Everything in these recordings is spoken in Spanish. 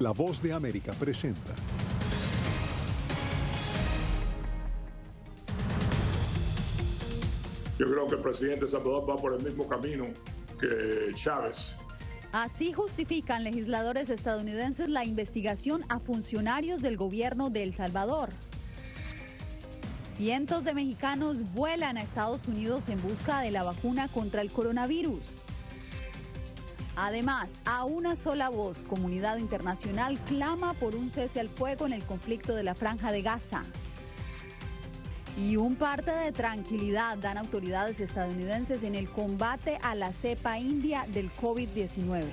La Voz de América presenta. Yo creo que el presidente Salvador va por el mismo camino que Chávez. Así justifican legisladores estadounidenses la investigación a funcionarios del gobierno de El Salvador. Cientos de mexicanos vuelan a Estados Unidos en busca de la vacuna contra el coronavirus. Además, a una sola voz, comunidad internacional clama por un cese al fuego en el conflicto de la Franja de Gaza. Y un parte de tranquilidad dan autoridades estadounidenses en el combate a la cepa india del COVID-19.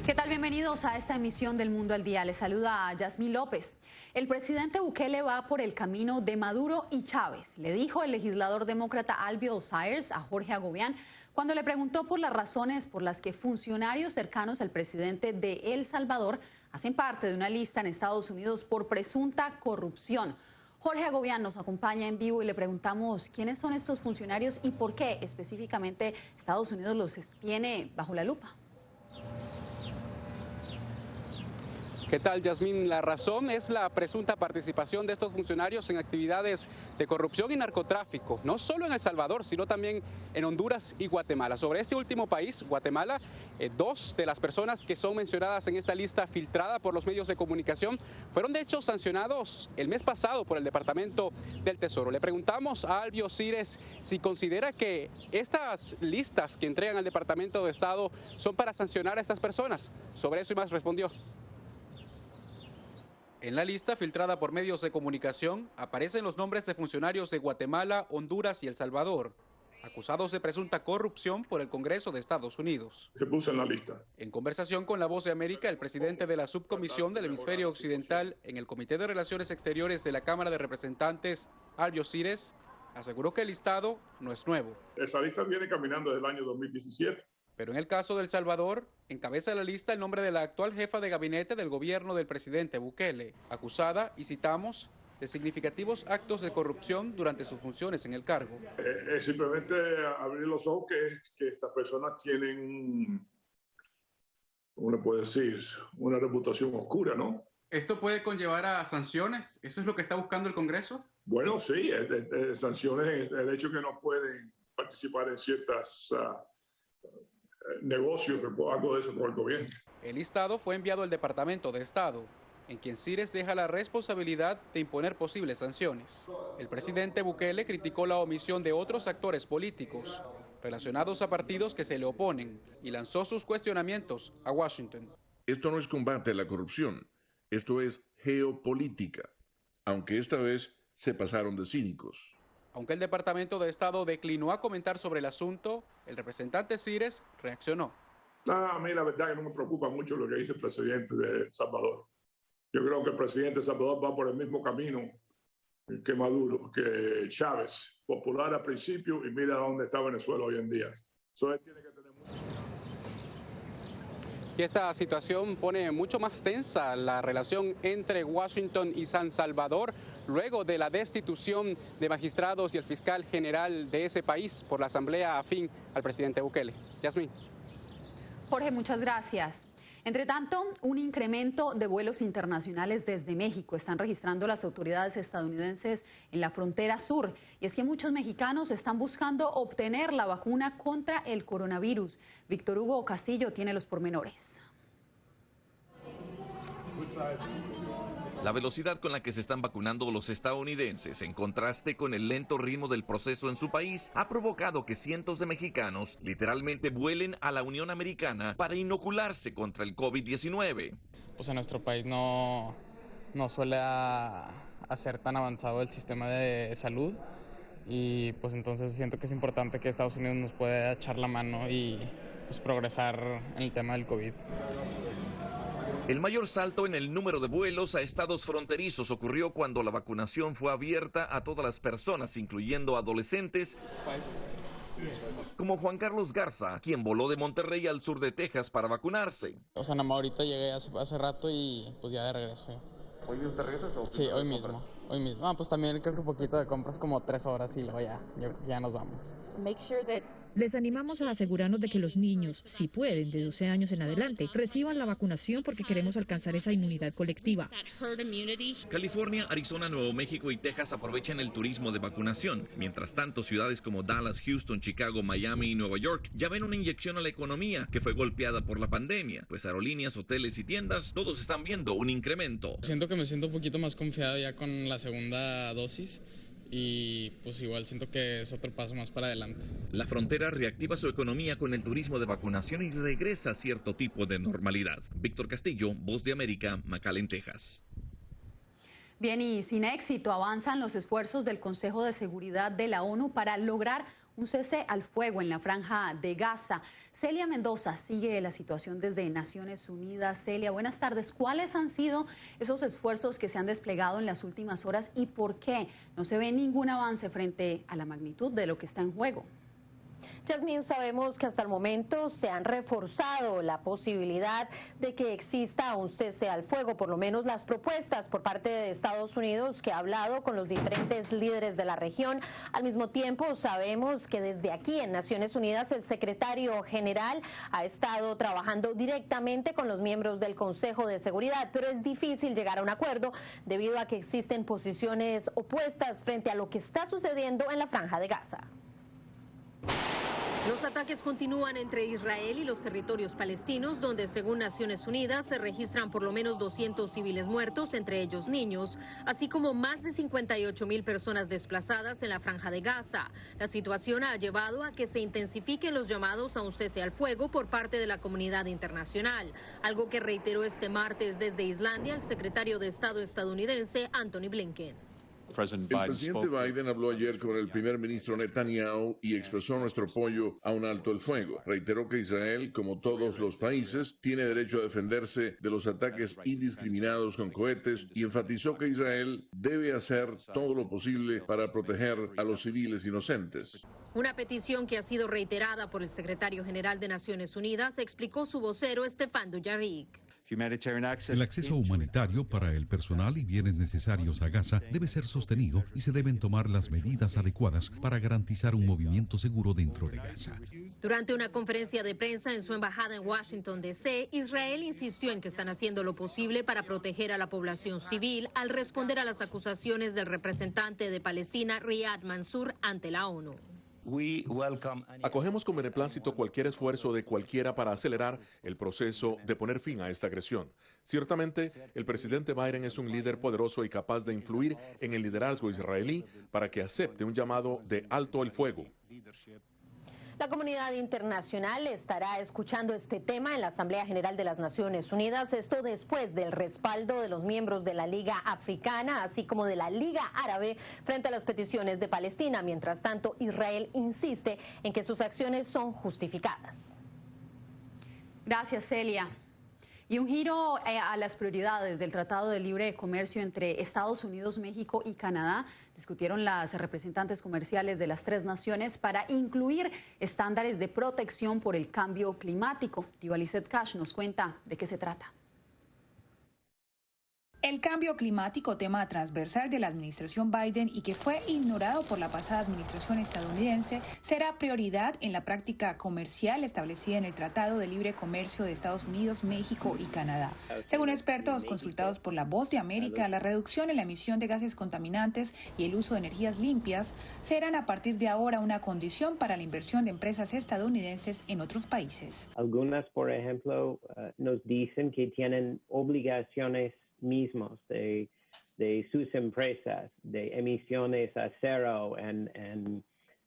¿Qué tal? Bienvenidos a esta emisión del Mundo al Día. Les saluda a Yasmín López. El presidente Bukele va por el camino de Maduro y Chávez, le dijo el legislador demócrata Albiol Sayers a Jorge Agobián cuando le preguntó por las razones por las que funcionarios cercanos al presidente de El Salvador hacen parte de una lista en Estados Unidos por presunta corrupción. Jorge Agobián nos acompaña en vivo y le preguntamos quiénes son estos funcionarios y por qué específicamente Estados Unidos los tiene bajo la lupa. ¿Qué tal, Yasmín? La razón es la presunta participación de estos funcionarios en actividades de corrupción y narcotráfico, no solo en El Salvador, sino también en Honduras y Guatemala. Sobre este último país, Guatemala, dos de las personas que son mencionadas en esta lista filtrada por los medios de comunicación fueron de hecho sancionados el mes pasado por el Departamento del Tesoro. Le preguntamos a Albiol Sayers si considera que estas listas que entregan al Departamento de Estado son para sancionar a estas personas. Sobre eso y más respondió. En la lista filtrada por medios de comunicación aparecen los nombres de funcionarios de Guatemala, Honduras y El Salvador, acusados de presunta corrupción por el Congreso de Estados Unidos. Se puso en la lista. En conversación con La Voz de América, el presidente de la subcomisión del hemisferio occidental en el Comité de Relaciones Exteriores de la Cámara de Representantes, Albiol Sayers, aseguró que el listado no es nuevo. Esa lista viene caminando desde el año 2017. Pero en el caso de El Salvador, encabeza la lista el nombre de la actual jefa de gabinete del gobierno del presidente Bukele, acusada, y citamos, de significativos actos de corrupción durante sus funciones en el cargo. Es simplemente abrir los ojos que estas personas tienen, uno puede decir, una reputación oscura, ¿no? ¿Esto puede conllevar a sanciones? ¿Eso es lo que está buscando el Congreso? Bueno, sí, sanciones, el hecho que no pueden participar en ciertas negocios, algo de eso por el gobierno. El listado fue enviado al Departamento de Estado, en quien Sayers deja la responsabilidad de imponer posibles sanciones. El presidente Bukele criticó la omisión de otros actores políticos relacionados a partidos que se le oponen y lanzó sus cuestionamientos a Washington. Esto no es combate a la corrupción, esto es geopolítica, aunque esta vez se pasaron de cínicos. Aunque el Departamento de Estado declinó a comentar sobre el asunto, el representante Sayers reaccionó. A mí la verdad que no me preocupa mucho lo que dice el presidente de El Salvador. Yo creo que el presidente de Salvador va por el mismo camino que Maduro, que Chávez, popular al principio y mira dónde está Venezuela hoy en día. Él tiene que tener mucho... Y esta situación pone mucho más tensa la relación entre Washington y San Salvador luego de la destitución de magistrados y el fiscal general de ese país por la asamblea afín al presidente Bukele. Yasmín. Jorge, muchas gracias. Entre tanto, un incremento de vuelos internacionales desde México están registrando las autoridades estadounidenses en la frontera sur. Y es que muchos mexicanos están buscando obtener la vacuna contra el coronavirus. Víctor Hugo Castillo tiene los pormenores. La velocidad con la que se están vacunando los estadounidenses, en contraste con el lento ritmo del proceso en su país, ha provocado que cientos de mexicanos literalmente vuelen a la Unión Americana para inocularse contra el COVID-19. Pues en nuestro país no suele hacer tan avanzado el sistema de salud y pues entonces siento que es importante que Estados Unidos nos pueda echar la mano y pues progresar en el tema del COVID. El mayor salto en el número de vuelos a estados fronterizos ocurrió cuando la vacunación fue abierta a todas las personas, incluyendo adolescentes, como Juan Carlos Garza, quien voló de Monterrey al sur de Texas para vacunarse. O sea, nada más ahorita llegué hace rato y pues ya de regreso. ¿Hoy mismo te regresas? Sí, hoy mismo. Pues también creo que un poquito de compras, como 3 horas y luego ya nos vamos. Make sure that Les animamos a asegurarnos de que los niños, si pueden, de 12 años en adelante, reciban la vacunación porque queremos alcanzar esa inmunidad colectiva. California, Arizona, Nuevo México y Texas aprovechan el turismo de vacunación. Mientras tanto, ciudades como Dallas, Houston, Chicago, Miami y Nueva York ya ven una inyección a la economía que fue golpeada por la pandemia, pues aerolíneas, hoteles y tiendas, todos están viendo un incremento. Siento que me siento un poquito más confiado ya con la segunda dosis. Y pues igual siento que es otro paso más para adelante. La frontera reactiva su economía con el turismo de vacunación y regresa a cierto tipo de normalidad. Víctor Castillo, Voz de América, McAllen, Texas. Bien, y sin éxito avanzan los esfuerzos del Consejo de Seguridad de la ONU para lograr un cese al fuego en la franja de Gaza. Celia Mendoza sigue la situación desde Naciones Unidas. Celia, buenas tardes. ¿Cuáles han sido esos esfuerzos que se han desplegado en las últimas horas y por qué no se ve ningún avance frente a la magnitud de lo que está en juego? Yasmín, sabemos que hasta el momento se han reforzado la posibilidad de que exista un cese al fuego, por lo menos las propuestas por parte de Estados Unidos, que ha hablado con los diferentes líderes de la región. Al mismo tiempo, sabemos que desde aquí en Naciones Unidas el secretario general ha estado trabajando directamente con los miembros del Consejo de Seguridad, pero es difícil llegar a un acuerdo debido a que existen posiciones opuestas frente a lo que está sucediendo en la franja de Gaza. Los ataques continúan entre Israel y los territorios palestinos, donde según Naciones Unidas se registran por lo menos 200 civiles muertos, entre ellos niños, así como más de 58.000 personas desplazadas en la franja de Gaza. La situación ha llevado a que se intensifiquen los llamados a un cese al fuego por parte de la comunidad internacional, algo que reiteró este martes desde Islandia el secretario de Estado estadounidense Antony Blinken. El presidente Biden habló ayer con el primer ministro Netanyahu y expresó nuestro apoyo a un alto el fuego. Reiteró que Israel, como todos los países, tiene derecho a defenderse de los ataques indiscriminados con cohetes y enfatizó que Israel debe hacer todo lo posible para proteger a los civiles inocentes. Una petición que ha sido reiterada por el secretario general de Naciones Unidas, explicó su vocero Stefan Dujarric. El acceso humanitario para el personal y bienes necesarios a Gaza debe ser sostenido y se deben tomar las medidas adecuadas para garantizar un movimiento seguro dentro de Gaza. Durante una conferencia de prensa en su embajada en Washington, D.C., Israel insistió en que están haciendo lo posible para proteger a la población civil al responder a las acusaciones del representante de Palestina, Riyad Mansour, ante la ONU. Acogemos con beneplácito cualquier esfuerzo de cualquiera para acelerar el proceso de poner fin a esta agresión. Ciertamente, el presidente Biden es un líder poderoso y capaz de influir en el liderazgo israelí para que acepte un llamado de alto el fuego. La comunidad internacional estará escuchando este tema en la Asamblea General de las Naciones Unidas, esto después del respaldo de los miembros de la Liga Africana, así como de la Liga Árabe, frente a las peticiones de Palestina. Mientras tanto, Israel insiste en que sus acciones son justificadas. Gracias, Celia. Y un giro a las prioridades del Tratado de Libre Comercio entre Estados Unidos, México y Canadá. Discutieron las representantes comerciales de las tres naciones para incluir estándares de protección por el cambio climático. Divalicet Cash nos cuenta de qué se trata. El cambio climático, tema transversal de la administración Biden y que fue ignorado por la pasada administración estadounidense, será prioridad en la práctica comercial establecida en el Tratado de Libre Comercio de Estados Unidos, México y Canadá. Según expertos consultados por La Voz de América, la reducción en la emisión de gases contaminantes y el uso de energías limpias serán a partir de ahora una condición para la inversión de empresas estadounidenses en otros países. Algunas, por ejemplo, nos dicen que tienen obligaciones mismos de sus empresas, de emisiones a cero en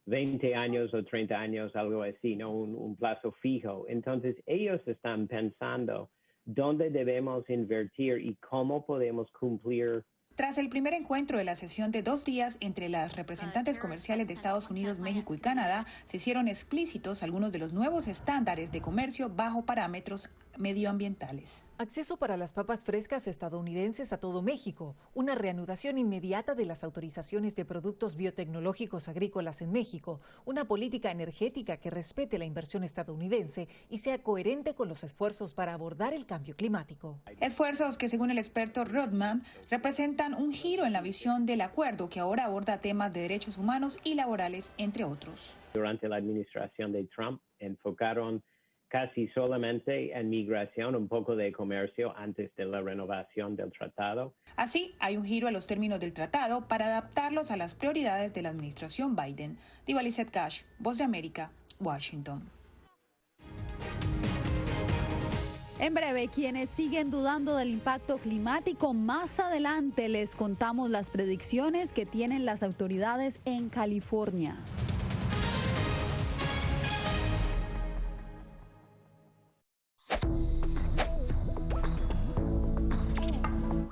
20 años o 30 años, algo así, ¿no? Un plazo fijo. Entonces, ellos están pensando dónde debemos invertir y cómo podemos cumplir. Tras el primer encuentro de la sesión de 2 días entre las representantes comerciales de Estados Unidos, México y Canadá, se hicieron explícitos algunos de los nuevos estándares de comercio bajo parámetros medioambientales. Acceso para las papas frescas estadounidenses a todo México, una reanudación inmediata de las autorizaciones de productos biotecnológicos agrícolas en México, una política energética que respete la inversión estadounidense y sea coherente con los esfuerzos para abordar el cambio climático. Esfuerzos que, según el experto Rodman, representan un giro en la visión del acuerdo que ahora aborda temas de derechos humanos y laborales, entre otros. Durante la administración de Trump enfocaron casi solamente en migración, un poco de comercio antes de la renovación del tratado. Así, hay un giro a los términos del tratado para adaptarlos a las prioridades de la administración Biden. Diva Lizette Cash, Voz de América, Washington. En breve, quienes siguen dudando del impacto climático, más adelante les contamos las predicciones que tienen las autoridades en California.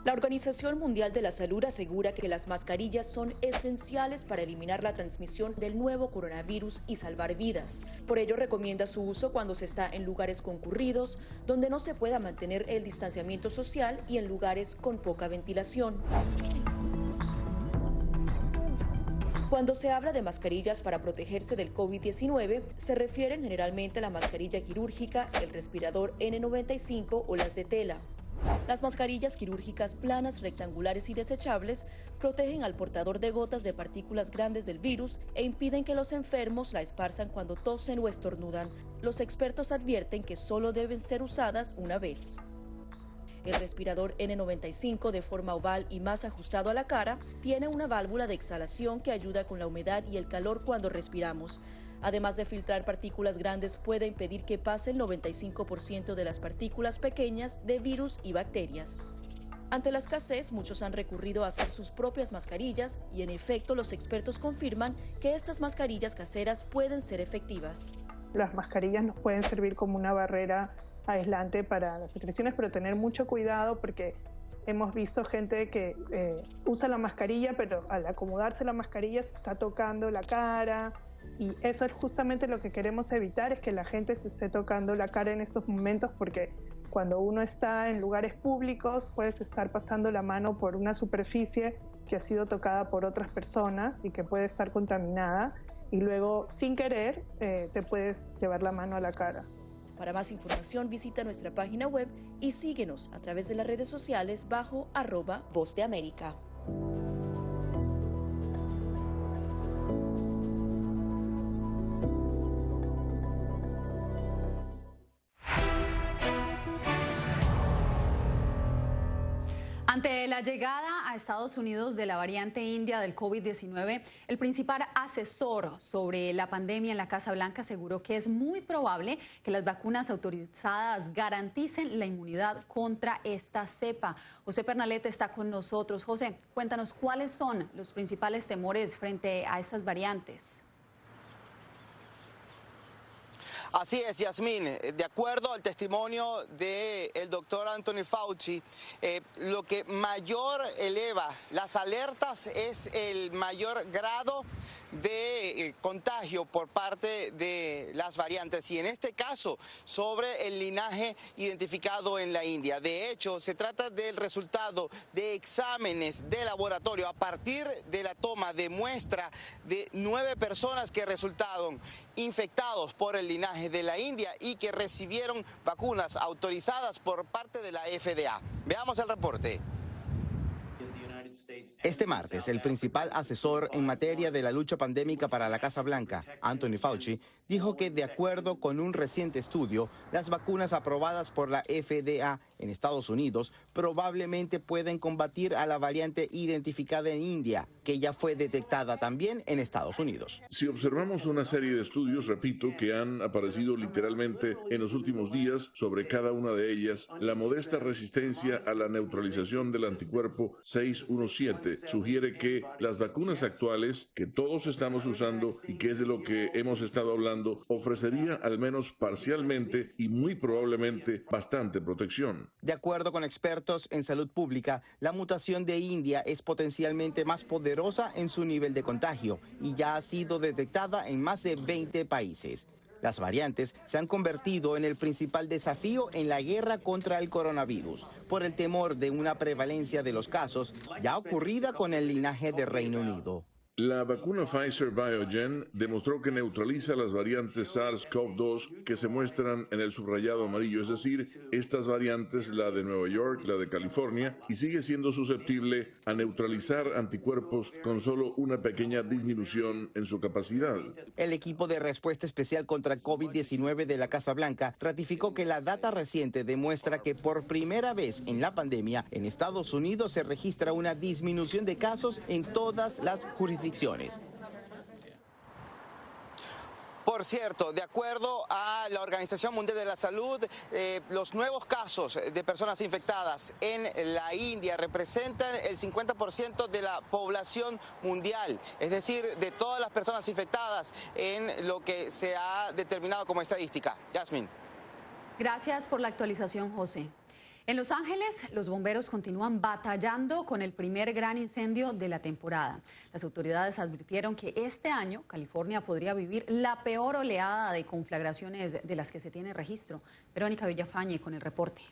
La Organización Mundial de la Salud asegura que las mascarillas son esenciales para eliminar la transmisión del nuevo coronavirus y salvar vidas. Por ello, recomienda su uso cuando se está en lugares concurridos, donde no se pueda mantener el distanciamiento social y en lugares con poca ventilación. Cuando se habla de mascarillas para protegerse del COVID-19, se refieren generalmente a la mascarilla quirúrgica, el respirador N95 o las de tela. Las mascarillas quirúrgicas planas, rectangulares y desechables protegen al portador de gotas de partículas grandes del virus e impiden que los enfermos la esparzan cuando tosen o estornudan. Los expertos advierten que solo deben ser usadas una vez. El respirador N95, de forma oval y más ajustado a la cara, tiene una válvula de exhalación que ayuda con la humedad y el calor cuando respiramos. Además de filtrar partículas grandes, puede impedir que pase el 95% de las partículas pequeñas de virus y bacterias. Ante la escasez, muchos han recurrido a hacer sus propias mascarillas y, en efecto, los expertos confirman que estas mascarillas caseras pueden ser efectivas. Las mascarillas nos pueden servir como una barrera aislante para las secreciones, pero tener mucho cuidado porque hemos visto gente que usa la mascarilla, pero al acomodarse la mascarilla se está tocando la cara. Y eso es justamente lo que queremos evitar, es que la gente se esté tocando la cara en estos momentos, porque cuando uno está en lugares públicos puedes estar pasando la mano por una superficie que ha sido tocada por otras personas y que puede estar contaminada y luego sin querer te puedes llevar la mano a la cara. Para más información visita nuestra página web y síguenos a través de las redes sociales bajo @Voz de América. Ante la llegada a Estados Unidos de la variante india del COVID-19, el principal asesor sobre la pandemia en la Casa Blanca aseguró que es muy probable que las vacunas autorizadas garanticen la inmunidad contra esta cepa. José Pernalete está con nosotros. José, cuéntanos cuáles son los principales temores frente a estas variantes. Así es, Yasmín. De acuerdo al testimonio del doctor Anthony Fauci, lo que mayor eleva las alertas es el mayor grado de contagio por parte de las variantes y en este caso sobre el linaje identificado en la India. De hecho, se trata del resultado de exámenes de laboratorio a partir de la toma de muestra de 9 personas que resultaron infectados por el linaje de la India y que recibieron vacunas autorizadas por parte de la FDA. Veamos el reporte. Este martes, el principal asesor en materia de la lucha pandémica para la Casa Blanca, Anthony Fauci, dijo que de acuerdo con un reciente estudio, las vacunas aprobadas por la FDA en Estados Unidos probablemente pueden combatir a la variante identificada en India, que ya fue detectada también en Estados Unidos. Si observamos una serie de estudios, repito, que han aparecido literalmente en los últimos días sobre cada una de ellas, la modesta resistencia a la neutralización del anticuerpo 617 sugiere que las vacunas actuales que todos estamos usando y que es de lo que hemos estado hablando, ofrecería al menos parcialmente y muy probablemente bastante protección. De acuerdo con expertos en salud pública, la mutación de India es potencialmente más poderosa en su nivel de contagio y ya ha sido detectada en más de 20 países. Las variantes se han convertido en el principal desafío en la guerra contra el coronavirus, por el temor de una prevalencia de los casos ya ocurrida con el linaje de Reino Unido. La vacuna Pfizer-BioNTech demostró que neutraliza las variantes SARS-CoV-2 que se muestran en el subrayado amarillo, es decir, estas variantes, la de Nueva York, la de California, y sigue siendo susceptible a neutralizar anticuerpos con solo una pequeña disminución en su capacidad. El equipo de respuesta especial contra COVID-19 de la Casa Blanca ratificó que la data reciente demuestra que por primera vez en la pandemia en Estados Unidos se registra una disminución de casos en todas las jurisdicciones. Por cierto, de acuerdo a la Organización Mundial de la Salud, los nuevos casos de personas infectadas en la India representan el 50% de la población mundial, es decir, de todas las personas infectadas en lo que se ha determinado como estadística. Yasmín. Gracias por la actualización, José. En Los Ángeles, los bomberos continúan batallando con el primer gran incendio de la temporada. Las autoridades advirtieron que este año California podría vivir la peor oleada de conflagraciones de las que se tiene registro. Verónica Villafañe con el reporte.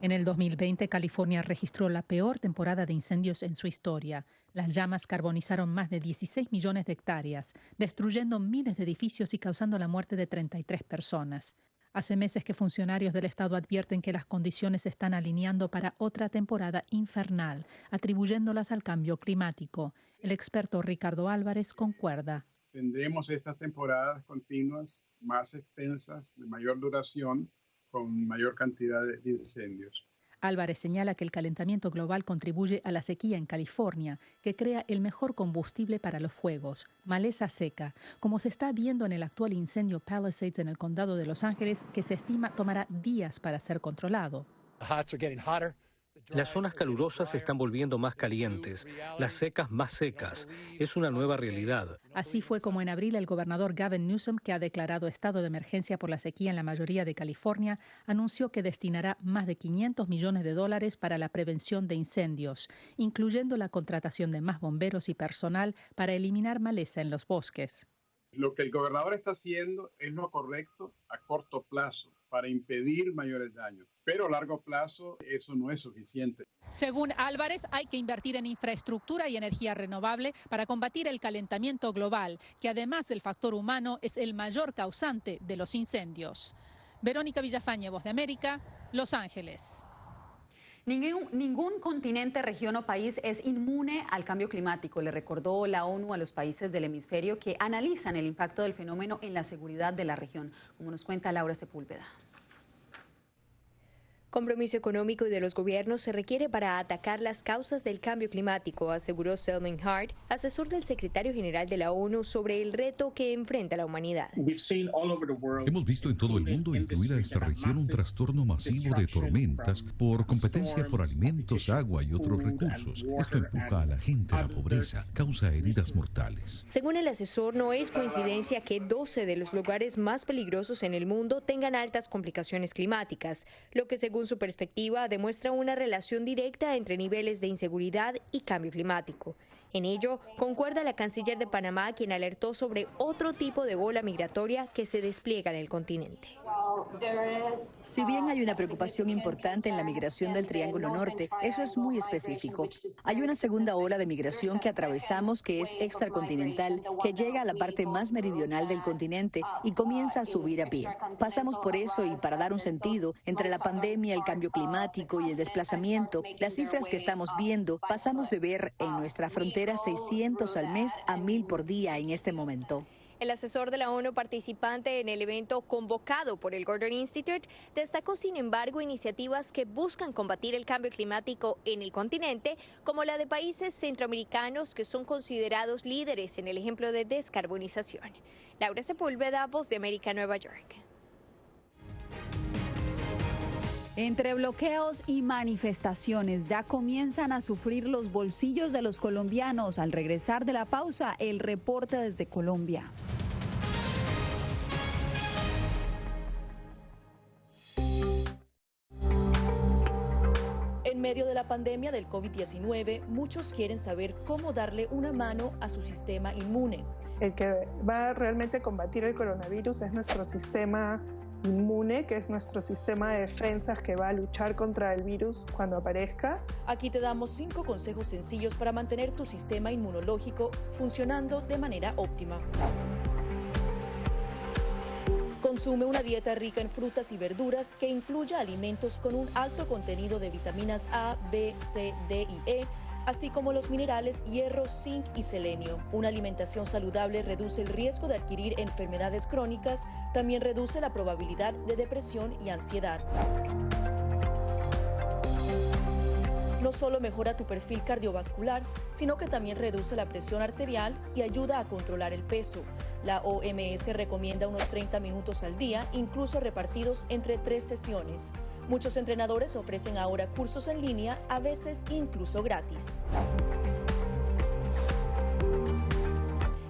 En el 2020, California registró la peor temporada de incendios en su historia. Las llamas carbonizaron más de 16 millones de hectáreas, destruyendo miles de edificios y causando la muerte de 33 personas. Hace meses que funcionarios del estado advierten que las condiciones se están alineando para otra temporada infernal, atribuyéndolas al cambio climático. El experto Ricardo Álvarez concuerda. Tendremos estas temporadas continuas más extensas, de mayor duración, con mayor cantidad de incendios. Álvarez señala que el calentamiento global contribuye a la sequía en California, que crea el mejor combustible para los fuegos, maleza seca, como se está viendo en el actual incendio Palisades en el condado de Los Ángeles, que se estima tomará días para ser controlado. Las zonas calurosas se están volviendo más calientes, las secas más secas. Es una nueva realidad. Así fue como en abril el gobernador Gavin Newsom, que ha declarado estado de emergencia por la sequía en la mayoría de California, anunció que destinará más de $500 millones para la prevención de incendios, incluyendo la contratación de más bomberos y personal para eliminar maleza en los bosques. Lo que el gobernador está haciendo es lo correcto a corto plazo para impedir mayores daños, pero a largo plazo eso no es suficiente. Según Álvarez, hay que invertir en infraestructura y energía renovable para combatir el calentamiento global, que además del factor humano es el mayor causante de los incendios. Verónica Villafañe, Voz de América, Los Ángeles. Ningún continente, región o país es inmune al cambio climático, le recordó la ONU a los países del hemisferio que analizan el impacto del fenómeno en la seguridad de la región, como nos cuenta Laura Sepúlveda. Compromiso económico de los gobiernos se requiere para atacar las causas del cambio climático, aseguró Selman Hart, asesor del secretario general de la ONU, sobre el reto que enfrenta la humanidad. Hemos visto en todo el mundo, incluida esta región, un trastorno masivo de tormentas por competencia por alimentos, agua y otros recursos. Esto empuja a la gente a la pobreza, causa heridas mortales. Según el asesor, no es coincidencia que 12 de los lugares más peligrosos en el mundo tengan altas complicaciones climáticas, lo que según su perspectiva demuestra una relación directa entre niveles de inseguridad y cambio climático. En ello, concuerda la canciller de Panamá, quien alertó sobre otro tipo de ola migratoria que se despliega en el continente. Si bien hay una preocupación importante en la migración del Triángulo Norte, eso es muy específico. Hay una segunda ola de migración que atravesamos que es extracontinental, que llega a la parte más meridional del continente y comienza a subir a pie. Pasamos por eso y para dar un sentido, entre la pandemia, el cambio climático y el desplazamiento, las cifras que estamos viendo, pasamos de ver en nuestra frontera 600 al mes a 1000 por día en este momento. El asesor de la ONU participante en el evento convocado por el Gordon Institute destacó, sin embargo, iniciativas que buscan combatir el cambio climático en el continente, como la de países centroamericanos que son considerados líderes en el ejemplo de descarbonización. Laura Sepúlveda, Voz de América, Nueva York. Entre bloqueos y manifestaciones ya comienzan a sufrir los bolsillos de los colombianos. Al regresar de la pausa, el reporte desde Colombia. En medio de la pandemia del COVID-19, muchos quieren saber cómo darle una mano a su sistema inmune. el que va realmente a combatir el coronavirus es nuestro sistema inmune, que es nuestro sistema de defensas que va a luchar contra el virus cuando aparezca. Aquí te damos 5 consejos sencillos para mantener tu sistema inmunológico funcionando de manera óptima. Consume una dieta rica en frutas y verduras que incluya alimentos con un alto contenido de vitaminas A, B, C, D y E, así como los minerales hierro, zinc y selenio. Una alimentación saludable reduce el riesgo de adquirir enfermedades crónicas, también reduce la probabilidad de depresión y ansiedad. No solo mejora tu perfil cardiovascular, sino que también reduce la presión arterial y ayuda a controlar el peso. La OMS recomienda unos 30 minutos al día, incluso repartidos entre 3 sesiones. Muchos entrenadores ofrecen ahora cursos en línea, a veces incluso gratis.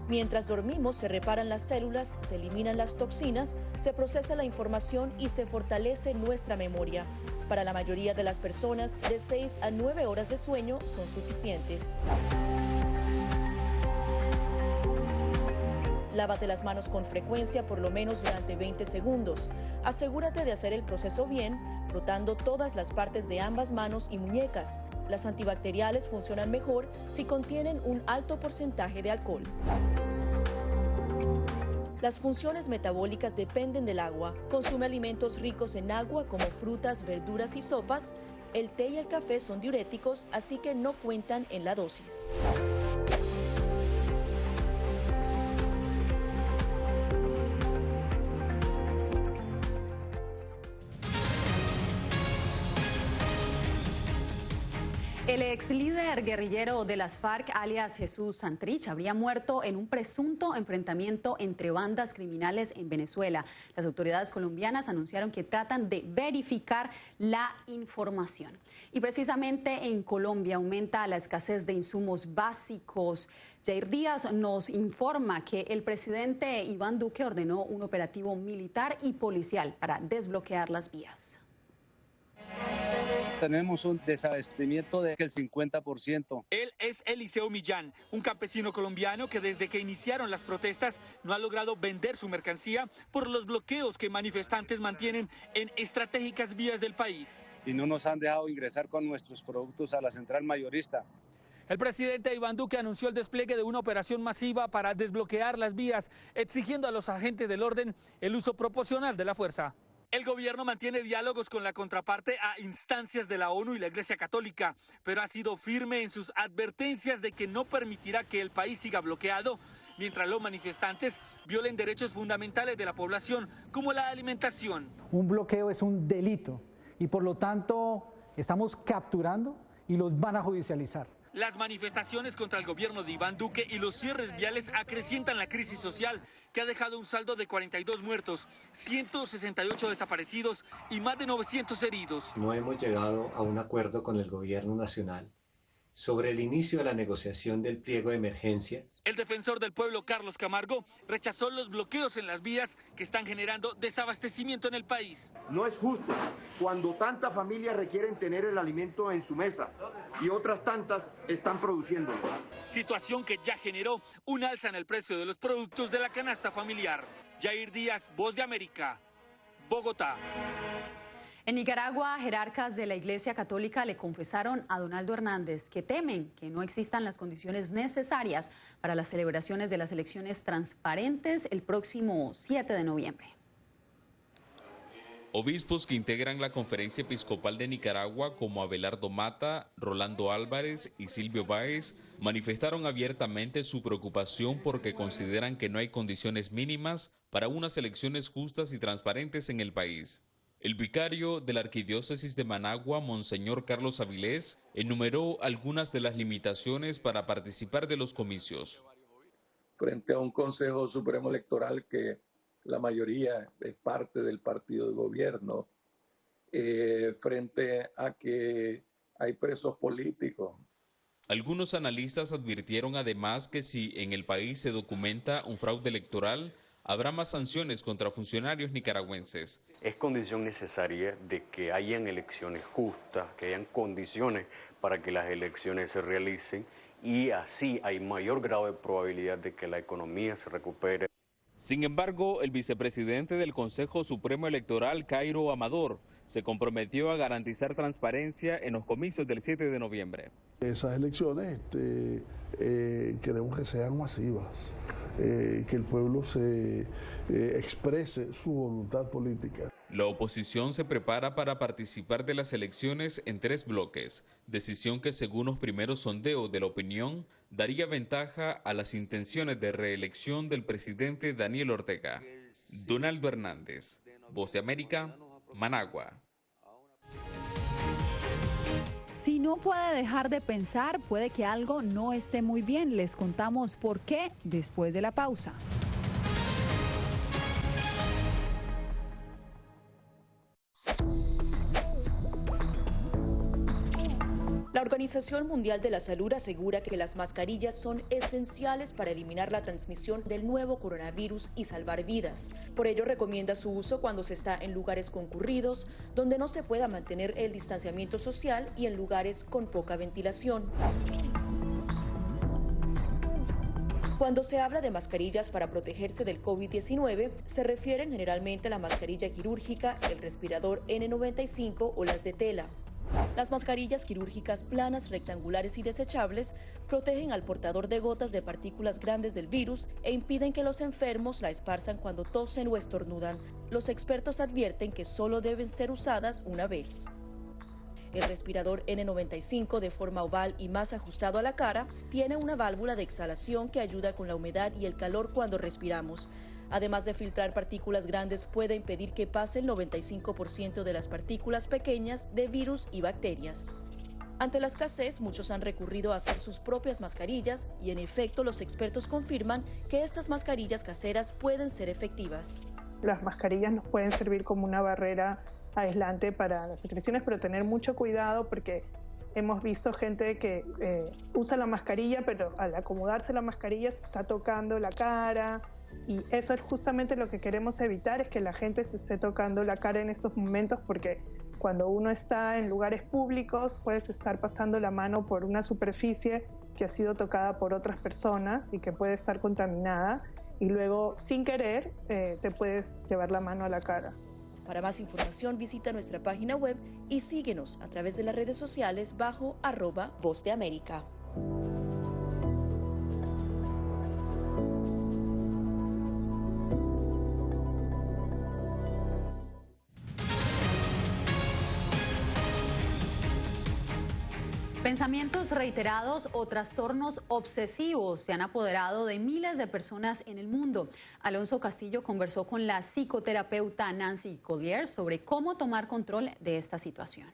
Mientras dormimos, se reparan las células, se eliminan las toxinas, se procesa la información y se fortalece nuestra memoria. Para la mayoría de las personas, de 6 a 9 horas de sueño son suficientes. Lávate las manos con frecuencia, por lo menos durante 20 segundos. Asegúrate de hacer el proceso bien, frotando todas las partes de ambas manos y muñecas. Las antibacteriales funcionan mejor si contienen un alto porcentaje de alcohol. Las funciones metabólicas dependen del agua. Consume alimentos ricos en agua como frutas, verduras y sopas. El té y el café son diuréticos, así que no cuentan en la dosis. El ex líder guerrillero de las FARC, alias Jesús Santrich, habría muerto en un presunto enfrentamiento entre bandas criminales en Venezuela. Las autoridades colombianas anunciaron que tratan de verificar la información. Y precisamente en Colombia aumenta la escasez de insumos básicos. Jair Díaz nos informa que el presidente Iván Duque ordenó un operativo militar y policial para desbloquear las vías. Tenemos un desabastecimiento del 50%. Él es Eliseo Millán, un campesino colombiano que desde que iniciaron las protestas no ha logrado vender su mercancía por los bloqueos que manifestantes mantienen en estratégicas vías del país. Y no nos han dejado ingresar con nuestros productos a la central mayorista. El presidente Iván Duque anunció el despliegue de una operación masiva para desbloquear las vías, exigiendo a los agentes del orden el uso proporcional de la fuerza. El gobierno mantiene diálogos con la contraparte a instancias de la ONU y la Iglesia Católica, pero ha sido firme en sus advertencias de que no permitirá que el país siga bloqueado, mientras los manifestantes violen derechos fundamentales de la población, como la alimentación. Un bloqueo es un delito y por lo tanto estamos capturando y los van a judicializar. Las manifestaciones contra el gobierno de Iván Duque y los cierres viales acrecientan la crisis social, que ha dejado un saldo de 42 muertos, 168 desaparecidos y más de 900 heridos. No hemos llegado a un acuerdo con el gobierno nacional sobre el inicio de la negociación del pliego de emergencia. El defensor del pueblo, Carlos Camargo, rechazó los bloqueos en las vías que están generando desabastecimiento en el país. No es justo cuando tantas familias requieren tener el alimento en su mesa y otras tantas están produciéndolo. Situación que ya generó un alza en el precio de los productos de la canasta familiar. Jair Díaz, Voz de América, Bogotá. En Nicaragua, jerarcas de la Iglesia Católica le confesaron a Donaldo Hernández que temen que no existan las condiciones necesarias para las celebraciones de las elecciones transparentes el próximo 7 de noviembre. Obispos que integran la Conferencia Episcopal de Nicaragua, como Abelardo Mata, Rolando Álvarez y Silvio Báez, manifestaron abiertamente su preocupación porque consideran que no hay condiciones mínimas para unas elecciones justas y transparentes en el país. El vicario de la Arquidiócesis de Managua, Monseñor Carlos Avilés, enumeró algunas de las limitaciones para participar de los comicios. Frente a un Consejo Supremo Electoral que la mayoría es parte del partido de gobierno, frente a que hay presos políticos. Algunos analistas advirtieron además que si en el país se documenta un fraude electoral, habrá más sanciones contra funcionarios nicaragüenses. Es condición necesaria de que hayan elecciones justas, que hayan condiciones para que las elecciones se realicen y así hay mayor grado de probabilidad de que la economía se recupere. Sin embargo, el vicepresidente del Consejo Supremo Electoral, Cairo Amador, se comprometió a garantizar transparencia en los comicios del 7 de noviembre. Esas elecciones queremos que sean masivas, que el pueblo se exprese su voluntad política. La oposición se prepara para participar de las elecciones en 3 bloques, decisión que según los primeros sondeos de la opinión daría ventaja a las intenciones de reelección del presidente Daniel Ortega. Donaldo Hernández, Voz de América, Managua. Si no puede dejar de pensar, puede que algo no esté muy bien. Les contamos por qué después de la pausa. La Organización Mundial de la Salud asegura que las mascarillas son esenciales para eliminar la transmisión del nuevo coronavirus y salvar vidas. Por ello, recomienda su uso cuando se está en lugares concurridos, donde no se pueda mantener el distanciamiento social y en lugares con poca ventilación. Cuando se habla de mascarillas para protegerse del COVID-19, se refieren generalmente a la mascarilla quirúrgica, el respirador N95 o las de tela. Las mascarillas quirúrgicas planas, rectangulares y desechables protegen al portador de gotas de partículas grandes del virus e impiden que los enfermos la esparzan cuando tosen o estornudan. Los expertos advierten que solo deben ser usadas una vez. El respirador N95, de forma oval y más ajustado a la cara, tiene una válvula de exhalación que ayuda con la humedad y el calor cuando respiramos. Además de filtrar partículas grandes, puede impedir que pase el 95% de las partículas pequeñas de virus y bacterias. Ante la escasez, muchos han recurrido a hacer sus propias mascarillas y en efecto los expertos confirman que estas mascarillas caseras pueden ser efectivas. Las mascarillas nos pueden servir como una barrera aislante para las secreciones, pero tener mucho cuidado porque hemos visto gente que usa la mascarilla, pero al acomodarse la mascarilla se está tocando la cara. Y eso es justamente lo que queremos evitar, es que la gente se esté tocando la cara en estos momentos, porque cuando uno está en lugares públicos puedes estar pasando la mano por una superficie que ha sido tocada por otras personas y que puede estar contaminada y luego sin querer te puedes llevar la mano a la cara. Para más información visita nuestra página web y síguenos a través de las redes sociales bajo @Voz de América. Pensamientos reiterados o trastornos obsesivos se han apoderado de miles de personas en el mundo. Alonso Castillo conversó con la psicoterapeuta Nancy Collier sobre cómo tomar control de esta situación.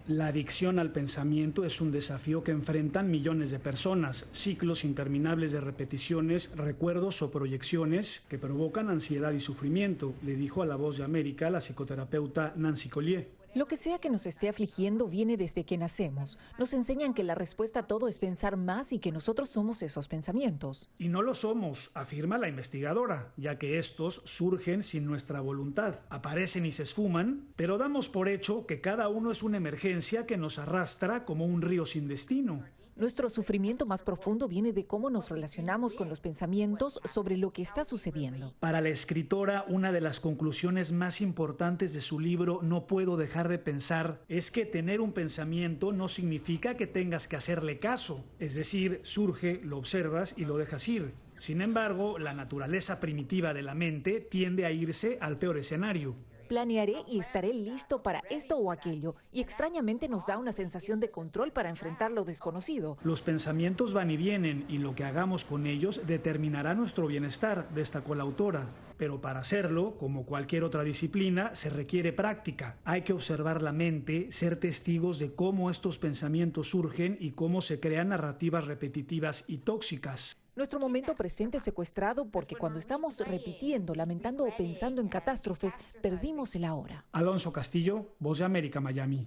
La adicción al pensamiento es un desafío que enfrentan millones de personas, ciclos interminables de repeticiones, recuerdos o proyecciones que provocan ansiedad y sufrimiento, le dijo a La Voz de América la psicoterapeuta Nancy Collier. Lo que sea que nos esté afligiendo viene desde que nacemos. Nos enseñan que la respuesta a todo es pensar más y que nosotros somos esos pensamientos. Y no lo somos, afirma la investigadora, ya que estos surgen sin nuestra voluntad, aparecen y se esfuman, pero damos por hecho que cada uno es una emergencia que nos arrastra como un río sin destino. Nuestro sufrimiento más profundo viene de cómo nos relacionamos con los pensamientos sobre lo que está sucediendo. Para la escritora, una de las conclusiones más importantes de su libro No puedo dejar de pensar es que tener un pensamiento no significa que tengas que hacerle caso. Es decir, surge, lo observas y lo dejas ir. Sin embargo, la naturaleza primitiva de la mente tiende a irse al peor escenario. Planearé y estaré listo para esto o aquello, y extrañamente nos da una sensación de control para enfrentar lo desconocido. Los pensamientos van y vienen, y lo que hagamos con ellos determinará nuestro bienestar, destacó la autora. Pero para hacerlo, como cualquier otra disciplina, se requiere práctica. Hay que observar la mente, ser testigos de cómo estos pensamientos surgen y cómo se crean narrativas repetitivas y tóxicas. Nuestro momento presente es secuestrado porque cuando estamos repitiendo, lamentando o pensando en catástrofes, perdimos el ahora. Alonso Castillo, Voz de América, Miami.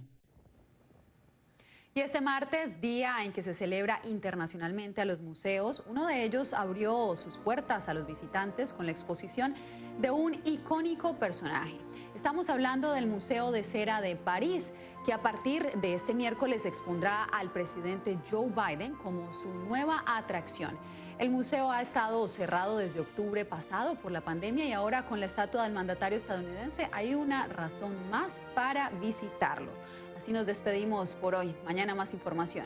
Y este martes, día en que se celebra internacionalmente a los museos, uno de ellos abrió sus puertas a los visitantes con la exposición de un icónico personaje. Estamos hablando del Museo de Cera de París, que a partir de este miércoles expondrá al presidente Joe Biden como su nueva atracción. El museo ha estado cerrado desde octubre pasado por la pandemia y ahora con la estatua del mandatario estadounidense hay una razón más para visitarlo. Así nos despedimos por hoy. Mañana más información.